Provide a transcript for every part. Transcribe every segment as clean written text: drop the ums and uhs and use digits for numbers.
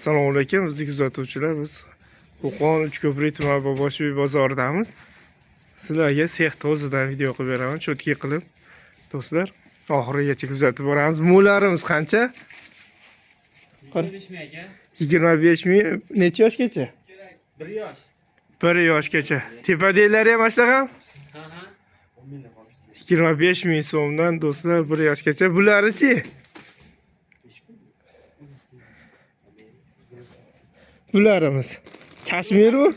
Assalomu alaykum, bizni kuzatuvchilar. Biz Qo'qon Uchko'prik tuman Boboshev bozoridamiz. Sizlarga sex tozidan video qilib beraman, cho'tki qilib. Do'stlar, oxirigacha kuzatib boramiz. Mo'larimiz qancha? 25 ming aka. 25 ming. Necha yoshgacha? 1 yosh. 1 yoshgacha. Tepadagilari ham ashtaqa? Ha. 25 ming so'mdan do'stlar 1 yoshgacha. Bularichi? Bularimiz Kashmir bu.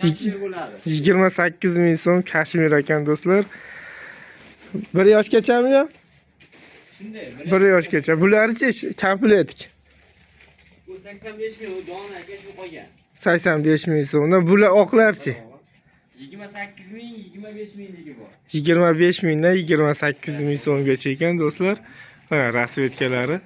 Kashmir bo'ladi. 28 ming so'm Kashmir ekan do'stlar. 1 yoshgachami yo? Shunday. 1 yoshgacha. Bularchi komplet. Bu 85 ming, u dona aka shu qolgan. 85 ming so'mdan. Bular oqlarchi? 28 ming, 25 mingligi bor. 25 mingdan 28 ming so'mgacha ekan do'stlar. Mana rasvetkalari.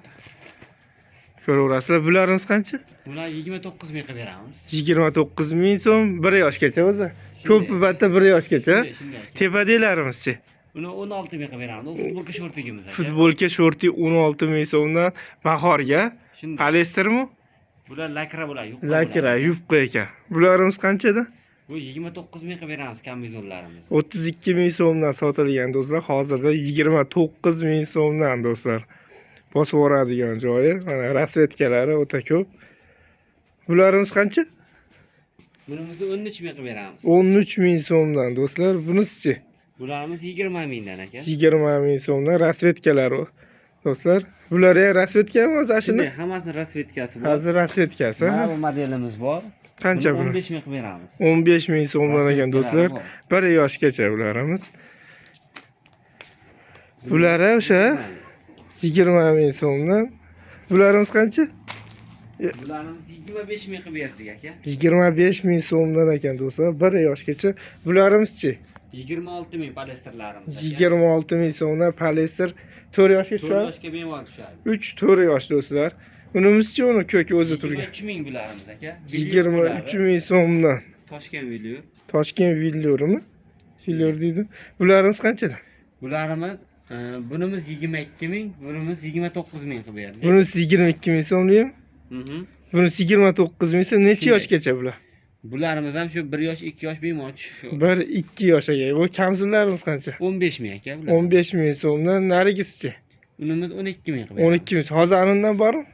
Ko'raverasizlar. Bularimiz qancha? Bular 29 ming qilib beramiz. 29 ming so'm 1 yoshgacha o'zi. Ko'p batta 1 yoshgacha. Shunday. Tepadaglarimizchi? Uni 16 ming qilib beramiz. U futbolka shortigimiz aka. Futbolka shorti 16 ming so'mdan bahorga. Shunday. Polestermi? Bular lakra bo'ladi, yupqa. Lakra, yupqa ekan. Bularimiz qanchada? Bu 29 ming qilib beramiz kambizonlarimiz. 32 ming so'mdan sotilgan do'stlar. Hozirda 29 ming so'mdan do'stlar. Bosib yuboradigan joyi. Mana rasvetkalari o'ta ko'p. Bularimiz qancha? Bunimizni 13 ming qilib beramiz. 13 ming so'mdan do'stlar. Bunisichi? Bularimiz 20 mingdan aka. 20 ming so'mdan rasvetkalar u. Do'stlar, bular ham rasvetkami o'zi ashuni? Shunday, hammasini rasvetkasi bor. Hozir rasvetkasi. Mana bu modelimiz bor. Qancha bu? 15 ming qilib beramiz. 15 ming so'mdan ekan do'stlar. Rasvetkalari 1 yoshgacha bularimiz. Bular o'sha 20 ming so'mdan. Bularimiz qancha? Bularimiz 25 ming qilib berdik aka. 25 ming so'mdan ekan do'stlar. 1 yoshgacha. Bularimiz-chi? 26 ming polesterlarimiz aka. 26 ming so'mdan polester 4 yoshga 4 tushadi. yoshga bemalol tushadi. 3-4 yosh do'stlar. Unimizchi uni ko'ki o'zi turgan. 23 ming bularimiz aka. 23 ming so'mdan. Toshkent video. Toshkent villorimi? Villor deydi. Bularimiz qanchada? Bularimiz bunimiz 22 ming, bunimiz 29 ming qilib berdik. Bunisi 22 ming so'mlimi? Bunisi 29 ming so'm. Necha yoshgacha bular? Bularimiz ham shu 1 yosh, 2 yosh bemalol tushishi. 1-2 yoshga. Bu kamzillarimiz qancha? 15 ming aka bular. 15 ming so'mdan narigisichi? Unimiz 12 ming qilib berdik. 12 ming. Hozir anundan bormi?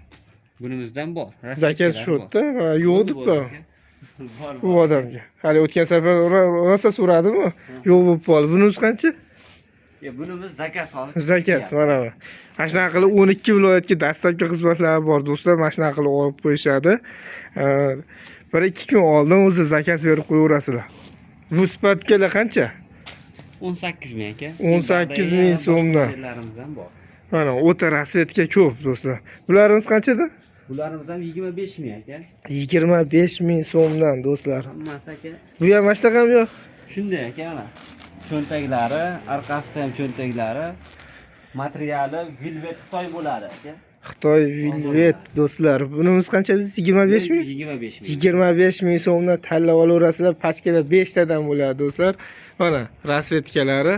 Bunimizdan bor. Zakaz shotda va yo'q deb bor. Bor. Bu odamga. Hali o'tgan safar rosa so'radimi? Yo'q bo'lib qoldi. Bunimiz qancha? Bunimiz zakaz hozir. Zakaz mana bu. Mana shunaqa qilib 12 viloyatga dastlabki xizmatlari bor do'stlar. Mana shunaqa qilib olib qo'yishadi. 1-2 kun oldin o'zi zakaz berib qo'yaverasizlar. Bu sifatkalar qancha? 18 ming aka. 18 ming so'mdan. Modellarimiz ham bor. Mana o'ta rasvetka ko'p do'stlar. Bularimiz qanchada? Bularimiz ham 25 ming aka. 25 ming so'mdan do'stlar. Hammasi aka. Bu ham mashtaqami yo'q? Shunday aka mana. Cho'ntaklari, orqasida ham cho'ntaklari. Materiali velvet Xitoy bo'ladi aka. Xitoy velvet do'stlar. Bunimiz qanchada? 25 ming? 25 ming. 25 ming so'mdan tanlab olaverasizlar. Pachkada 5 tadan bo'ladi do'stlar. Mana rasvetkalari.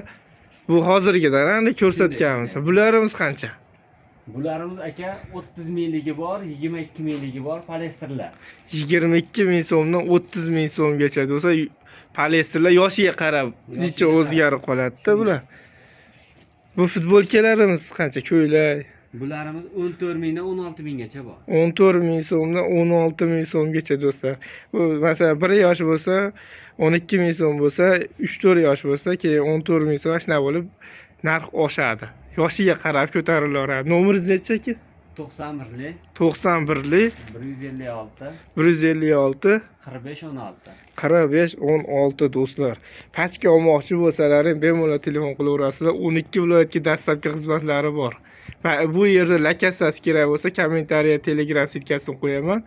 Bu hozirgidan ana ko'rsatganmiz. Bularimiz qancha? Bularimiz aka 30 mingligi bor, 22 mingligi bor polesterlar. 22 ming so'mdan 30 ming so'mgacha do'stlar. Polesterlar yoshiga qarab necha o'zgarib qoladi-da bular. Bu futbolkalarimiz qancha? Ko'ylak. Bularimiz 14 mingdan 16 minggacha bor. 14 ming so'mdan 16 ming so'mgacha do'stlar. Bu masalan 1 yosh bo'lsa 12 ming so'm bo'lsa, 3-4 yosh bo'lsa, keyin 14 ming so'm shuna bo'lib narx oshadi. Yoshiga qarab ko'tarilaveradi. Nomeringiz necha aka? 91lik 91lik 156 156 45 16. 45 16 do'stlar. Pachka olmoqchi bo'lsalaring bemalol telefon qilaverasizlar. 12 viloyatga dastlabki xizmatlari bor. Va bu yerda lakasasi kerak bo'lsa, kommentariya Telegram sitkasini qo'yaman.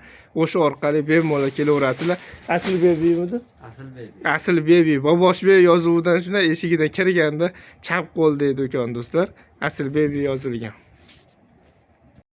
O'sha orqali bemalol kelaverasizlar. Asl bebimidi? Asl bebi. Asl bebi. Boboshbek yozuvidan shuna eshigidan kirganda chap qo'l deydi do'kon do'stlar. Asl bebi yozilgan.